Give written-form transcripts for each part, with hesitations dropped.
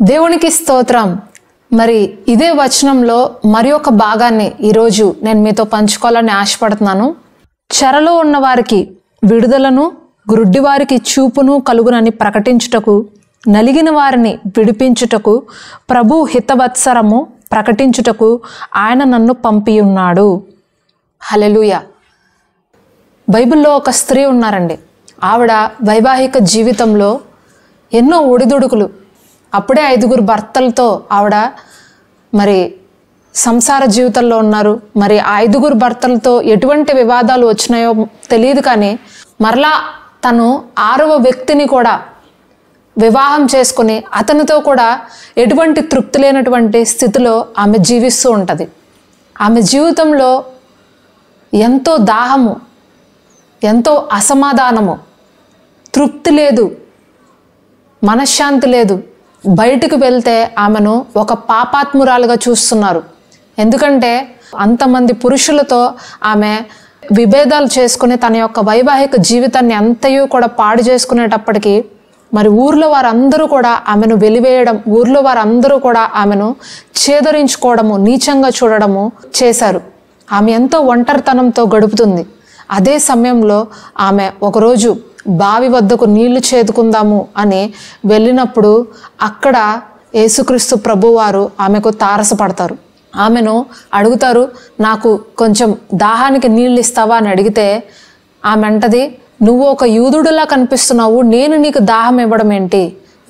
దేవునికి స్తోత్రం. మరి ఇదే వచనంలో మరి ఒక భాగాన్ని ఈరోజు నేను మీతో పంచుకోవాలని ఆశపడుతున్నాను. చెరలో ఉన్న వారికి విడుదలను, గుడ్డి వారికి చూపును కలుగునని ప్రకటించుటకు, నలిగిన వారిని విడిపించుటకు, ప్రభు హితవత్సరము ప్రకటించుటకు ఆయన నన్ను పంపి ఉన్నాడు. హల్లెలూయా. బైబిల్లో ఒక స్త్రీ ఉన్నారండి. ఆవిడ వైవాహిక జీవితంలో ఎన్నో ఒడిదుడుకులు, అప్పుడే 5 భర్తలతో ఆవిడ మరి సంసార జీవితంలో ఉన్నారు. మరి ఆ 5 భర్తలతో ఎటువంటి వివాదాలు వచ్చినాయో తెలియదు, కానీ మరలా తను 6వ వ్యక్తిని కూడా వివాహం చేసుకుని అతనితో కూడా ఎటువంటి తృప్తి లేనటువంటి స్థితిలో ఆమె జీవిస్తూ ఉంటుంది. ఆమె జీవితంలో ఎంతో దాహము, ఎంతో అసమాధానము, తృప్తి లేదు, మనశ్శాంతి లేదు. బయటికి వెళ్తే ఆమెను ఒక పాపాత్మురాలుగా చూస్తున్నారు. ఎందుకంటే అంతమంది పురుషులతో ఆమె విభేదాలు చేసుకుని తన యొక్క వైవాహిక జీవితాన్ని అంతయు కూడా పాడు చేసుకునేటప్పటికీ మరి ఊర్లో వారందరూ కూడా ఆమెను వెలివేయడం, ఊర్లో వారందరూ కూడా ఆమెను ఛేదరించుకోవడము, నీచంగా చూడడము చేశారు. ఆమె ఎంతో ఒంటరితనంతో గడుపుతుంది. అదే సమయంలో ఆమె ఒకరోజు బావి వద్దకు నీళ్లు చేదుకుందాము అని వెళ్ళినప్పుడు అక్కడ యేసుక్రీస్తు ప్రభువారు ఆమెకు తారసపడతారు. ఆమెను అడుగుతారు, నాకు కొంచెం దాహానికి నీళ్ళు ఇస్తావా అని అడిగితే ఆమె అంటది, నువ్వు ఒక యూదుడులా కనిపిస్తున్నావు, నేను నీకు దాహం ఇవ్వడం ఏంటి?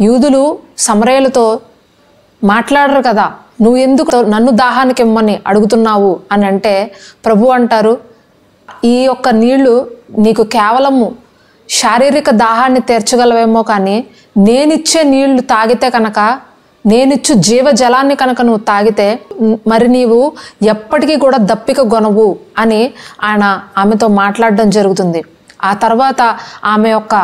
యూదులు సమరయులతో మాట్లాడరు కదా, నువ్వు ఎందుకు నన్ను దాహానికి ఇమ్మని అడుగుతున్నావు అని అంటే ప్రభు అంటారు, ఈ యొక్క నీళ్లు నీకు కేవలము శారీరక దాహాన్ని తీర్చగలవేమో, కానీ నేనిచ్చే నీళ్లు తాగితే కనుక, నేనిచ్చు జీవజలాన్ని కనుక నువ్వు తాగితే మరి నీవు ఎప్పటికీ కూడా దప్పిక గొనవు అని ఆయన ఆమెతో మాట్లాడడం జరుగుతుంది. ఆ తర్వాత ఆమె యొక్క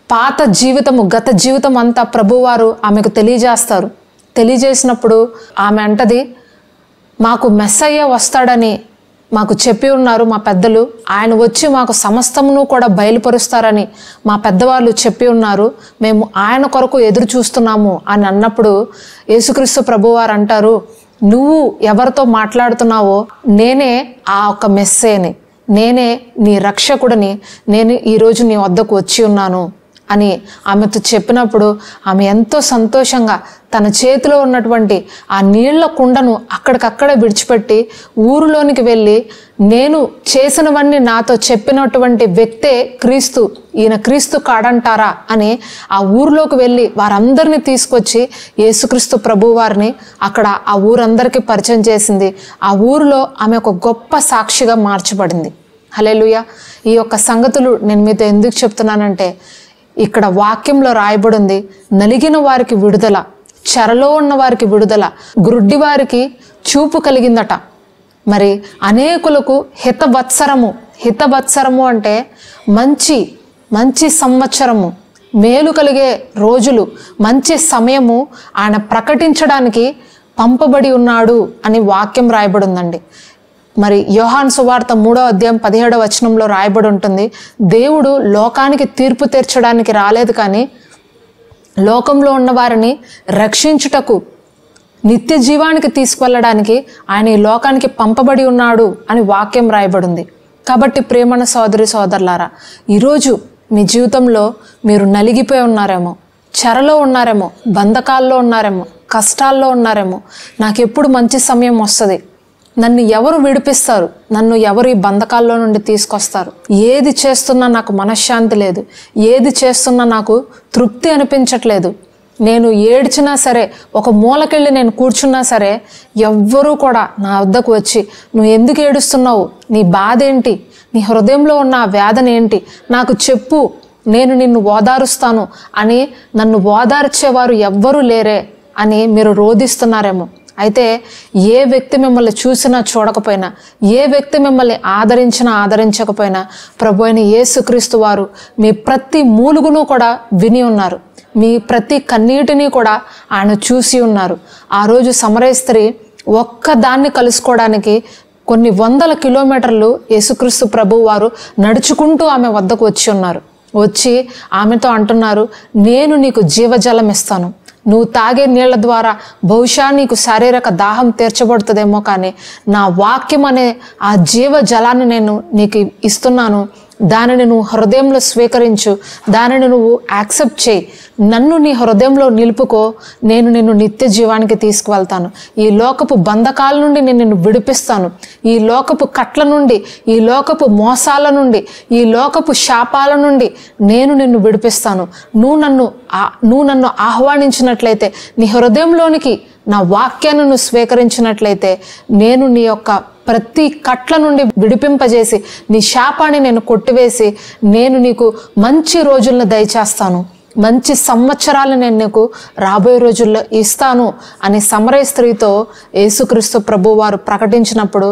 పాత జీవితము, గత జీవితం అంతా ప్రభువారు ఆమెకు తెలియజేస్తారు. తెలియజేసినప్పుడు ఆమె అంటది, మాకు మెస్సయ్య వస్తాడని మాకు చెప్పి ఉన్నారు మా పెద్దలు, ఆయన వచ్చి మాకు సమస్తమును కూడా బయలుపరుస్తారని మా పెద్దవాళ్ళు చెప్పి ఉన్నారు, మేము ఆయన కొరకు ఎదురు చూస్తున్నాము అని అన్నప్పుడు యేసుక్రీస్తు ప్రభువారు అంటారు, నువ్వు ఎవరితో మాట్లాడుతున్నావో నేనే ఆ ఒక్క మెస్సేని, నేనే నీ రక్షకుడిని, నేను ఈరోజు నీ వద్దకు వచ్చి ఉన్నాను అని ఆమెతో చెప్పినప్పుడు ఆమె ఎంతో సంతోషంగా తన చేతిలో ఉన్నటువంటి ఆ నీళ్ల కుండను అక్కడికక్కడే విడిచిపెట్టి ఊరిలోనికి వెళ్ళి, నేను చేసినవన్నీ నాతో చెప్పినటువంటి వ్యక్తే క్రీస్తు, ఈయన క్రీస్తు కాడంటారా అని ఆ ఊరిలోకి వెళ్ళి వారందరినీ తీసుకొచ్చి యేసుక్రీస్తు ప్రభు వారిని అక్కడ ఆ ఊరందరికీ పరిచయం చేసింది. ఆ ఊరిలో ఆమె ఒక గొప్ప సాక్షిగా మార్చబడింది. హల్లెలూయా. ఈ యొక్క సంగతులు నేను మీతో ఎందుకు చెప్తున్నానంటే, ఇక్కడ వాక్యంలో రాయబడింది, నలిగిన వారికి విడుదల, చెరలో ఉన్న వారికి విడుదల, గ్రుడ్డి వారికి చూపు కలిగిందట. మరి అనేకులకు హితవత్సరము అంటే మంచి సంవత్సరము, మేలు కలిగే రోజులు, మంచి సమయము ఆయన ప్రకటించడానికి పంపబడి ఉన్నాడు అని వాక్యం రాయబడి ఉందండి. మరి యోహాను సువార్త 3వ అధ్యాయం 17వ వచనంలో రాయబడి ఉంటుంది, దేవుడు లోకానికి తీర్పు తీర్చడానికి రాలేదు, కానీ లోకంలో ఉన్న వారిని రక్షించుటకు, నిత్య జీవానికి తీసుకువెళ్ళడానికి ఆయన ఈ లోకానికి పంపబడి ఉన్నాడు అని వాక్యం రాయబడింది. కాబట్టి ప్రేమన సోదరి సోదరులారా, ఈరోజు మీ జీవితంలో మీరు నలిగిపోయి ఉన్నారేమో, చెరలో ఉన్నారేమో, బంధకాల్లో ఉన్నారేమో, కష్టాల్లో ఉన్నారేమో, నాకెప్పుడు మంచి సమయం వస్తుంది, నన్ను ఎవరు విడిపిస్తారు, నన్ను ఎవరు ఈ బంధకాల్లో నుండి తీసుకొస్తారు, ఏది చేస్తున్నా నాకు మనశ్శాంతి లేదు, ఏది చేస్తున్నా నాకు తృప్తి అనిపించట్లేదు, నేను ఏడ్చినా సరే, ఒక మూలకెళ్ళి నేను కూర్చున్నా సరే ఎవ్వరూ కూడా నా వద్దకు వచ్చి, నువ్వు ఎందుకు ఏడుస్తున్నావు, నీ బాధ ఏంటి, నీ హృదయంలో ఉన్న ఆ వేదన ఏంటి, నాకు చెప్పు, నేను నిన్ను ఓదారుస్తాను అని నన్ను ఓదార్చేవారు ఎవ్వరూ లేరే అని మీరు రోధిస్తున్నారేమో. అయితే ఏ వ్యక్తి మిమ్మల్ని చూసినా చూడకపోయినా, ఏ వ్యక్తి మిమ్మల్ని ఆదరించినా ఆదరించకపోయినా, ప్రభు అయిన యేసుక్రీస్తు వారు మీ ప్రతి మూలుగును కూడా విని ఉన్నారు, మీ ప్రతి కన్నీటిని కూడా ఆయన చూసి ఉన్నారు. ఆ రోజు సమరయ స్త్రీ ఒక్కదాన్ని కలుసుకోవడానికి కొన్ని వందల కిలోమీటర్లు యేసుక్రీస్తు ప్రభు వారు నడుచుకుంటూ ఆమె వద్దకు వచ్చి ఉన్నారు. వచ్చి ఆమెతో అంటున్నారు, నేను నీకు జీవజలం ఇస్తాను, నువ్వు తాగే నీళ్ల ద్వారా బహుశా నీకు శారీరక దాహం తీర్చబడుతుందేమో, కానీ నా వాక్యం అనే ఆ జీవ జలాన్ని నేను నీకు ఇస్తున్నాను, దానిని నువ్వు హృదయంలో స్వీకరించు, దానిని నువ్వు యాక్సెప్ట్ చేయి, నన్ను నీ హృదయంలో నిలుపుకో, నేను నిన్ను నిత్య జీవానికి తీసుకువెళ్తాను, ఈ లోకపు బంధకాల నుండి నేను నిన్ను విడిపిస్తాను, ఈ లోకపు కట్ల నుండి, ఈ లోకపు మోసాల నుండి, ఈ లోకపు శాపాల నుండి నేను నిన్ను విడిపిస్తాను. నువ్వు నన్ను ఆహ్వానించినట్లయితే, నీ హృదయంలోనికి నా వాక్యాన్ని నువ్వు స్వీకరించినట్లయితే, నేను నీ యొక్క ప్రతి కట్ల నుండి విడిపింపజేసి, నీ శాపాన్ని నేను కొట్టివేసి, నేను నీకు మంచి రోజులను దయచేస్తాను, మంచి సంవత్సరాలు నేను నీకు రాబోయే రోజుల్లో ఇస్తాను అని సమరయ స్త్రీతో యేసుక్రీస్తు ప్రభు వారు ప్రకటించినప్పుడు,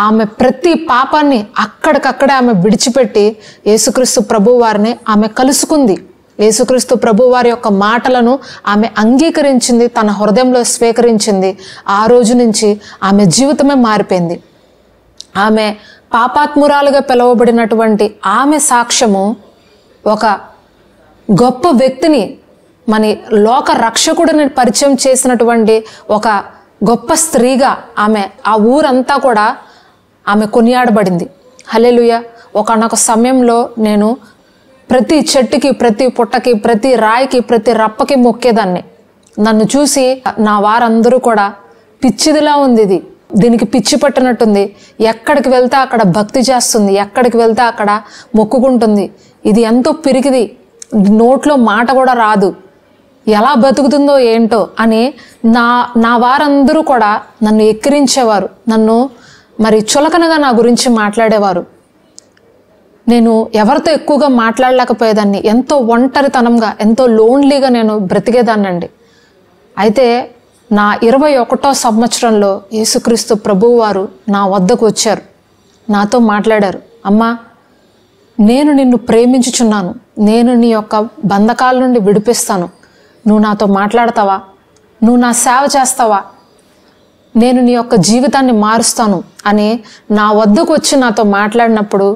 ఆమె ప్రతి పాపాన్ని అక్కడికక్కడే ఆమె విడిచిపెట్టి యేసుక్రీస్తు ప్రభు వారిని ఆమె కలుసుకుంది. యేసుక్రీస్తు ప్రభు వారి యొక్క మాటలను ఆమె అంగీకరించింది, తన హృదయంలో స్వీకరించింది. ఆ రోజు నుంచి ఆమె జీవితమే మారిపోయింది. ఆమె పాపాత్మురాలుగా పిలువబడినటువంటి ఆమె సాక్ష్యము ఒక గొప్ప వ్యక్తిని, మన లోక రక్షకుడిని పరిచయం చేసినటువంటి ఒక గొప్ప స్త్రీగా ఆమె ఆ ఊరంతా కూడా ఆమె కొనియాడబడింది. హల్లెలూయా. ఒకానొక సమయంలో నేను ప్రతి చెట్టుకి, ప్రతి పుట్టకి, ప్రతి రాయికి, ప్రతి రప్పకి మొక్కేదాన్ని. నన్ను చూసి నా వారందరూ కూడా పిచ్చిదిలా ఉంది, దీనికి పిచ్చి పట్టినట్టుంది, ఎక్కడికి వెళ్తే అక్కడ భక్తి చేస్తుంది, ఎక్కడికి వెళ్తే అక్కడ మొక్కుకుంటుంది, ఇది ఎంతో పిరికిది, నోట్లో మాట కూడా రాదు, ఎలా బతుకుతుందో ఏంటో అని నా వారందరూ కూడా నన్ను ఎక్కిరించేవారు, నన్ను మరి చులకనగా నా గురించి మాట్లాడేవారు. నేను ఎవరితో ఎక్కువగా మాట్లాడలేకపోయేదాన్ని, ఎంతో ఒంటరితనంగా, ఎంతో లోన్లీగా నేను బ్రతికేదాన్నండి. అయితే నా 21వ సంవత్సరంలో యేసుక్రీస్తు ప్రభువు వారు నా వద్దకు వచ్చారు, నాతో మాట్లాడారు. అమ్మా, నేను నిన్ను ప్రేమించుచున్నాను, నేను నీ యొక్క బంధకాల నుండి విడిపిస్తాను, నువ్వు నాతో మాట్లాడతావా, నువ్వు నా సేవ చేస్తావా, నేను నీ యొక్క జీవితాన్ని మారుస్తాను అని నా వద్దకు వచ్చి నాతో మాట్లాడినప్పుడు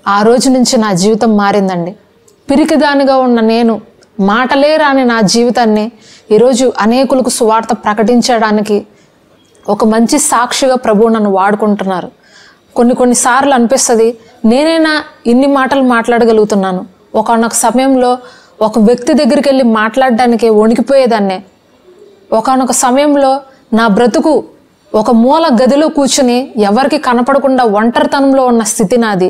ఆ రోజు నుంచి నా జీవితం మారిందండి. పిరికిదానిగా ఉన్న నేను, మాటలే రాని నా జీవితాన్ని ఈరోజు అనేకులకు సువార్త ప్రకటించడానికి ఒక మంచి సాక్షిగా ప్రభువు నన్ను వాడుకుంటున్నారు. కొన్నిసార్లు అనిపిస్తుంది, నేనైనా ఇన్ని మాటలు మాట్లాడగలుగుతున్నాను. ఒకనొక సమయంలో ఒక వ్యక్తి దగ్గరికి వెళ్ళి మాట్లాడడానికి వణికిపోయేదాన్నే. ఒకానొక సమయంలో నా బ్రతుకు ఒక మూల గదిలో కూర్చుని ఎవరికి కనపడకుండా ఒంటరితనంలో ఉన్న స్థితి నాది.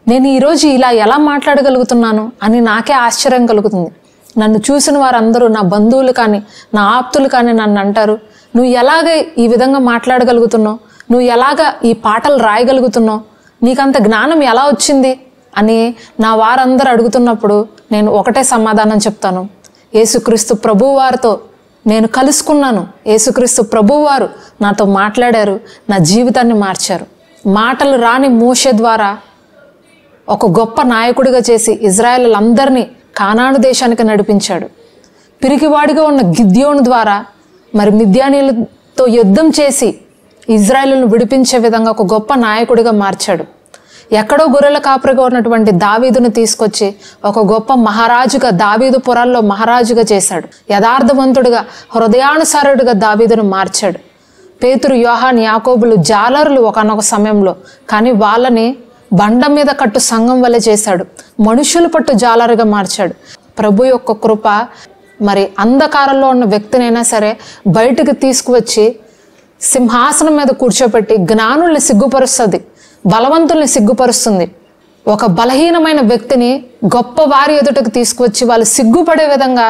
నేను ఈరోజు ఇలా ఎలా మాట్లాడగలుగుతున్నాను అని నాకే ఆశ్చర్యం కలుగుతుంది. నన్ను చూసిన వారందరూ, నా బంధువులు కానీ నా ఆప్తులు కానీ నన్ను అంటారు, నువ్వు ఎలాగ ఈ విధంగా మాట్లాడగలుగుతున్నావు, నువ్వు ఎలాగ ఈ పాటలు రాయగలుగుతున్నావు, నీకంత జ్ఞానం ఎలా వచ్చింది అని నా వారందరూ అడుగుతున్నప్పుడు నేను ఒకటే సమాధానం చెప్తాను, యేసుక్రీస్తు ప్రభువారితో నేను కలుసుకున్నాను. యేసుక్రీస్తు ప్రభువారు నాతో మాట్లాడారు, నా జీవితాన్ని మార్చారు. మాటలు రాని మోషే ద్వారా ఒక గొప్ప నాయకుడిగా చేసి ఇజ్రాయేలులందరినీ కానాను దేశానికి నడిపించాడు. పిరికివాడిగా ఉన్న గిద్యోను ద్వారా మరి మిద్యానీయులతో యుద్ధం చేసి ఇజ్రాయేలును విడిపించే విధంగా ఒక గొప్ప నాయకుడిగా మార్చాడు. ఎక్కడో గొర్రెల కాపరిగా ఉన్నటువంటి దావీదును తీసుకొచ్చి ఒక గొప్ప మహారాజుగా, దావీదు పురాల్లో మహారాజుగా చేశాడు. యథార్థవంతుడిగా, హృదయానుసారుడిగా దావీదును మార్చాడు. పేతురు, యోహాను, యాకోబులు జాలరులు ఒకానొక సమయంలో, కానీ వాళ్ళని బండ మీద కట్టు సంఘం వల్ల చేశాడు. మనుషులు పట్టు జాలరుగా మార్చాడు. ప్రభు యొక్క కృప మరి అంధకారంలో ఉన్న వ్యక్తినైనా సరే బయటకు తీసుకువచ్చి సింహాసనం మీద కూర్చోపెట్టి జ్ఞానుల్ని సిగ్గుపరుస్తుంది, బలవంతుల్ని సిగ్గుపరుస్తుంది. ఒక బలహీనమైన వ్యక్తిని గొప్ప వారి ఎదుటకు తీసుకువచ్చి వాళ్ళు సిగ్గుపడే విధంగా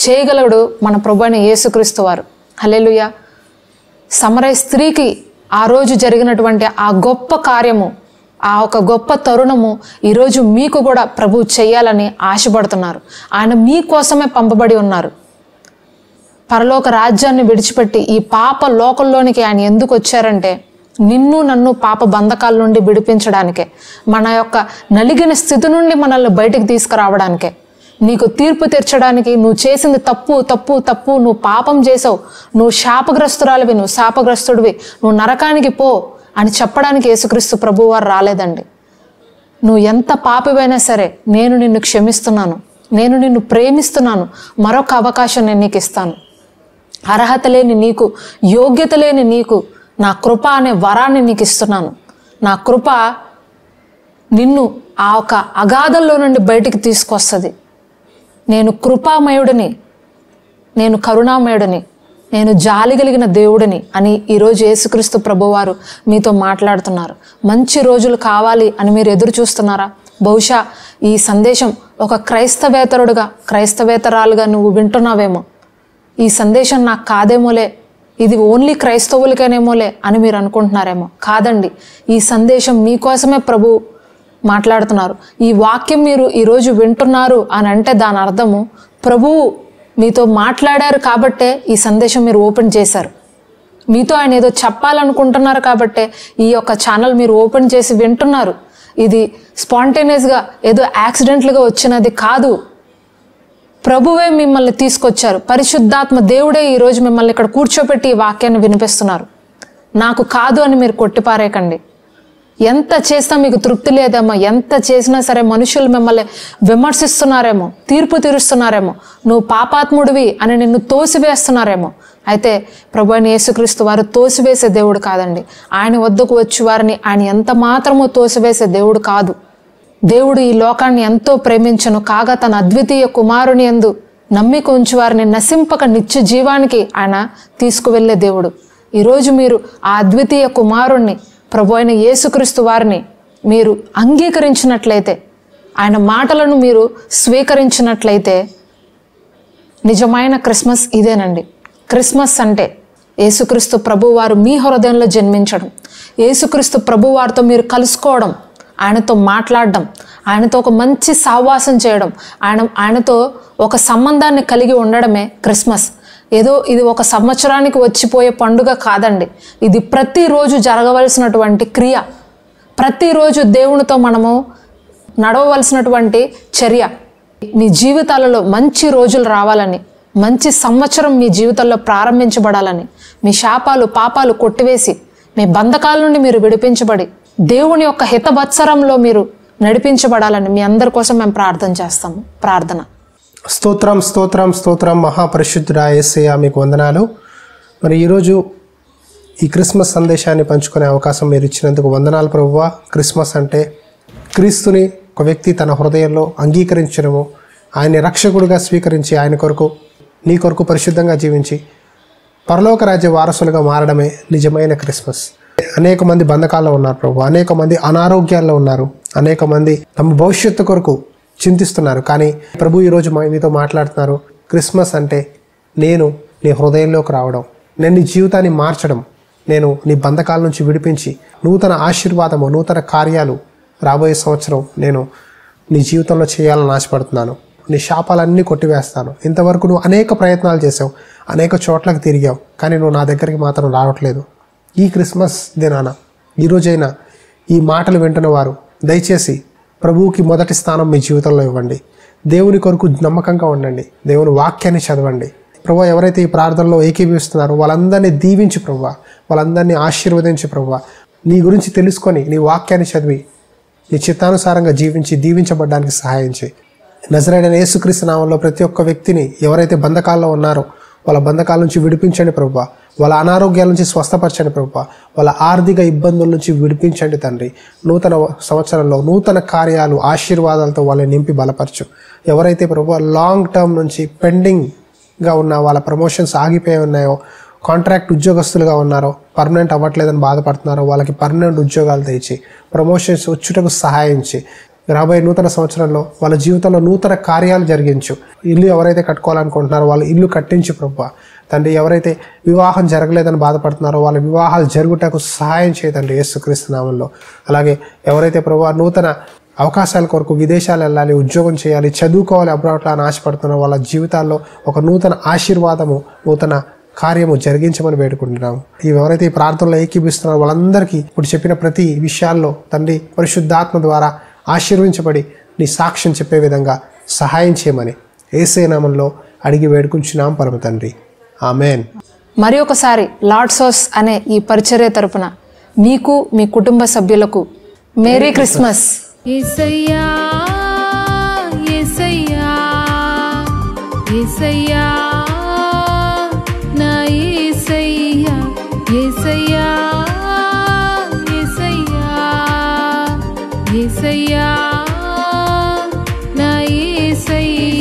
చేయగలడు మన ప్రభు అయిన యేసుక్రీస్తు వారు. హల్లెలూయా. సమరయ స్త్రీకి ఆ రోజు జరిగినటువంటి ఆ గొప్ప కార్యము, ఆ ఒక గొప్ప తరుణము ఈరోజు మీకు కూడా ప్రభు చెయ్యాలని ఆశపడుతున్నారు. ఆయన మీకోసమే పంపబడి ఉన్నారు. పరలోక రాజ్యాన్ని విడిచిపెట్టి ఈ పాప లోకంలోనికి ఆయన ఎందుకు వచ్చారంటే నిన్ను నన్ను పాప బంధకాల నుండి విడిపించడానికే, మన యొక్క నలిగిన స్థితి నుండి మనల్ని బయటికి తీసుకురావడానికే, నీకు తీర్పు తీర్చడానికి. నువ్వు చేసింది తప్పు తప్పు తప్పు, నువ్వు పాపం చేసావు, నువ్వు శాపగ్రస్తురాలివి, నువ్వు శాపగ్రస్తుడివి, నువ్వు నరకానికి పో అని చెప్పడానికి యేసుక్రీస్తు ప్రభువారు రాలేదండి. నువ్వు ఎంత పాపివైనా సరే నేను నిన్ను క్షమిస్తున్నాను, నేను నిన్ను ప్రేమిస్తున్నాను, మరొక అవకాశం నేను నీకు ఇస్తాను. అర్హత లేని నీకు, యోగ్యత లేని నీకు నా కృప అనే వరాన్ని నీకు ఇస్తున్నాను. నా కృప నిన్ను ఆ ఒక అగాధంలో నుండి బయటికి తీసుకొస్తుంది. నేను కృపామయుడిని, నేను కరుణామయుడిని, నేను జాలి కలిగిన దేవుడిని అని ఈరోజు యేసుక్రీస్తు ప్రభువారు మీతో మాట్లాడుతున్నారు. మంచి రోజులు కావాలి అని మీరు ఎదురు చూస్తున్నారా? బహుశా ఈ సందేశం ఒక క్రైస్తవేతరుడుగా, క్రైస్తవేతరాలుగా నువ్వు వింటున్నావేమో. ఈ సందేశం నాకు కాదేమోలే, ఇది ఓన్లీ క్రైస్తవులకేనేమోలే అని మీరు అనుకుంటున్నారేమో. కాదండి, ఈ సందేశం మీకోసమే ప్రభు మాట్లాడుతున్నారు. ఈ వాక్యం మీరు ఈరోజు వింటున్నారు అని అంటే దాని అర్థము ప్రభువు మీతో మాట్లాడారు కాబట్టే ఈ సందేశం మీరు ఓపెన్ చేశారు. మీతో ఆయన ఏదో చెప్పాలనుకుంటున్నారు కాబట్టే ఈ యొక్క ఛానల్ మీరు ఓపెన్ చేసి వింటున్నారు. ఇది స్పాంటేనియస్గా ఏదో యాక్సిడెంట్లుగా వచ్చినది కాదు. ప్రభువే మిమ్మల్ని తీసుకొచ్చారు. పరిశుద్ధాత్మ దేవుడే ఈరోజు మిమ్మల్ని ఇక్కడ కూర్చోపెట్టి ఈ వాక్యాన్ని వినిపిస్తున్నారు. నాకు కాదు అని మీరు కొట్టిపారేకండి. ఎంత చేసినా మీకు తృప్తి లేదేమో, ఎంత చేసినా సరే మనుషులు మిమ్మల్ని విమర్శిస్తున్నారేమో, తీర్పు తీరుస్తున్నారేమో, నువ్వు పాపాత్ముడివి అని నిన్ను తోసివేస్తున్నారేమో. అయితే ప్రభు అయిన యేసుక్రీస్తు వారు తోసివేసే దేవుడు కాదండి. ఆయన వద్దకు వచ్చి వారిని ఆయన ఎంత మాత్రమూ తోసివేసే దేవుడు కాదు. దేవుడు ఈ లోకాన్ని ఎంతో ప్రేమించను కాగా తన అద్వితీయ కుమారుని యందు నమ్మిక ఉంచి వారిని నశింపక నిత్య జీవానికి ఆయన తీసుకువెళ్ళే దేవుడు. ఈరోజు మీరు ఆ అద్వితీయ కుమారుణ్ణి, ప్రభు అయిన యేసుక్రీస్తు వారిని మీరు అంగీకరించినట్లయితే, ఆయన మాటలను మీరు స్వీకరించినట్లయితే నిజమైన క్రిస్మస్ ఇదేనండి. క్రిస్మస్ అంటే యేసుక్రీస్తు ప్రభువారు మీ హృదయంలో జన్మించడం, యేసుక్రీస్తు ప్రభువారితో మీరు కలుసుకోవడం, ఆయనతో మాట్లాడడం, ఆయనతో ఒక మంచి సహవాసం చేయడం, ఆయనతో ఒక సంబంధాన్ని కలిగి ఉండడమే క్రిస్మస్. ఏదో ఇది ఒక సంవత్సరానికి వచ్చిపోయే పండుగ కాదండి. ఇది ప్రతిరోజు జరగవలసినటువంటి క్రియ, ప్రతిరోజు దేవునితో మనము నడవవలసినటువంటి చర్య. మీ జీవితాలలో మంచి రోజులు రావాలని, మంచి సంవత్సరం మీ జీవితంలో ప్రారంభించబడాలని, మీ శాపాలు పాపాలు కొట్టివేసి మీ బంధకాల నుండి మీరు విడిపించబడి దేవుని యొక్క హితవత్సరంలో మీరు నడిపించబడాలని మీ అందరి కోసం మేము ప్రార్థన చేస్తాము. ప్రార్థన. స్తోత్రం స్తోత్రం స్తోత్రం మహాపరిశుద్ధుడా యేసయ్య, మీకు వందనాలు. మరి ఈరోజు ఈ క్రిస్మస్ సందేశాన్ని పంచుకునే అవకాశం మీరు ఇచ్చినందుకు వందనాలు ప్రభువా. క్రిస్మస్ అంటే క్రీస్తుని ఒక వ్యక్తి తన హృదయంలో అంగీకరించడము, ఆయన్ని రక్షకుడిగా స్వీకరించి ఆయన కొరకు నీ కొరకు పరిశుద్ధంగా జీవించి పరలోక రాజ్య వారసులుగా మారడమే నిజమైన క్రిస్మస్. అనేక మంది బంధకాల్లో ఉన్నారు ప్రభు, అనేక మంది అనారోగ్యాల్లో ఉన్నారు, అనేక మంది తమ భవిష్యత్తు కొరకు చింతిస్తున్నారు. కానీ ప్రభు ఈరోజు మీతో మాట్లాడుతున్నారు, క్రిస్మస్ అంటే నేను నీ హృదయంలోకి రావడం, నేను నీ జీవితాన్ని మార్చడం, నేను నీ బంధకాల నుంచి విడిపించి నూతన ఆశీర్వాదము, నూతన కార్యాలు రాబోయే సంవత్సరం నేను నీ జీవితంలో చేయాలని ఆశపడుతున్నాను. నీ శాపాలన్నీ కొట్టివేస్తాను. ఇంతవరకు నువ్వు అనేక ప్రయత్నాలు చేసావు, అనేక చోట్లకు తిరిగావు, కానీ నువ్వు నా దగ్గరికి మాత్రం రావట్లేదు. ఈ క్రిస్మస్ దినాన ఈరోజైనా ఈ మాటలు వింటున్న వారు దయచేసి ప్రభువుకి మొదటి స్థానం మీ జీవితంలో ఇవ్వండి. దేవుని కొరకు నమ్మకంగా ఉండండి. దేవుని వాక్యాన్ని చదవండి. ప్రభు ఎవరైతే ఈ ప్రార్థనలో ఏకీభవిస్తున్నారో వాళ్ళందరినీ దీవించి ప్రభు, వాళ్ళందరినీ ఆశీర్వదించి ప్రభు, నీ గురించి తెలుసుకొని నీ వాక్యాన్ని చదివి నీ చిత్తానుసారంగా జీవించి దీవించబడడానికి సహాయం చేయి. నజరేయుడైన యేసుక్రీస్తు నామములో ప్రతి ఒక్క వ్యక్తిని ఎవరైతే బంధకాల్లో ఉన్నారో వాళ్ళ బంధకాల నుంచి విడిపించండి ప్రభువా. వాళ్ళ అనారోగ్యాల నుంచి స్వస్థపరచండి ప్రభువా. వాళ్ళ ఆర్థిక ఇబ్బందుల నుంచి విడిపించండి తండ్రి. నూతన సంవత్సరంలో నూతన కార్యాలు, ఆశీర్వాదాలతో వాళ్ళని నింపి బలపరచు. ఎవరైతే ప్రభువా లాంగ్ టర్మ్ నుంచి పెండింగ్గా ఉన్న వాళ్ళ ప్రమోషన్స్ ఆగిపోయి ఉన్నాయో, కాంట్రాక్ట్ ఉద్యోగస్తులుగా ఉన్నారో, పర్మనెంట్ అవ్వట్లేదని బాధపడుతున్నారో వాళ్ళకి పర్మనెంట్ ఉద్యోగాలు తెచ్చి ప్రమోషన్స్ వచ్చుటకు సహాయించి రాబోయే నూతన సంవత్సరంలో వాళ్ళ జీవితంలో నూతన కార్యాలు జరిగించు. ఇల్లు ఎవరైతే కట్టుకోవాలనుకుంటున్నారో వాళ్ళు ఇల్లు కట్టించు ప్రభువా. తండ్రి ఎవరైతే వివాహం జరగలేదని బాధపడుతున్నారో వాళ్ళ వివాహాలు జరుగుటకు సహాయం చేయదండి యేసుక్రీస్తు నామములో. అలాగే ఎవరైతే ప్రభువా నూతన అవకాశాల కొరకు విదేశాలు వెళ్ళాలి, ఉద్యోగం చేయాలి, చదువుకోవాలి, అబ్రాడ్లో అని ఆశపడుతున్నారో వాళ్ళ జీవితాల్లో ఒక నూతన ఆశీర్వాదము, నూతన కార్యము జరిగించమని వేడుకుంటున్నాము. ఎవరైతే ఈ ప్రార్థనలో ఏకీభిస్తున్నారో వాళ్ళందరికీ ఇప్పుడు చెప్పిన ప్రతి విషయాల్లో తండ్రి పరిశుద్ధాత్మ ద్వారా ఆశీర్వించబడి నీ సాక్ష్యం చెప్పే విధంగా సహాయం చేయమని యేసయ్య నామములో అడిగి వేడుకుంటున్నాం పరమ తండ్రి, ఆమేన్. మరి ఒకసారి లార్డ్స్ హౌస్ అనే ఈ పరిచర్య తరపున మీకు, మీ కుటుంబ సభ్యులకు మేరీ క్రిస్మస్. యేసయ్యా యేసయ్యా యేసయ్యా నా యేసయ్యా యేసయ్యా యేసయ్యా యేసయ్యా నా యేసయ్యా.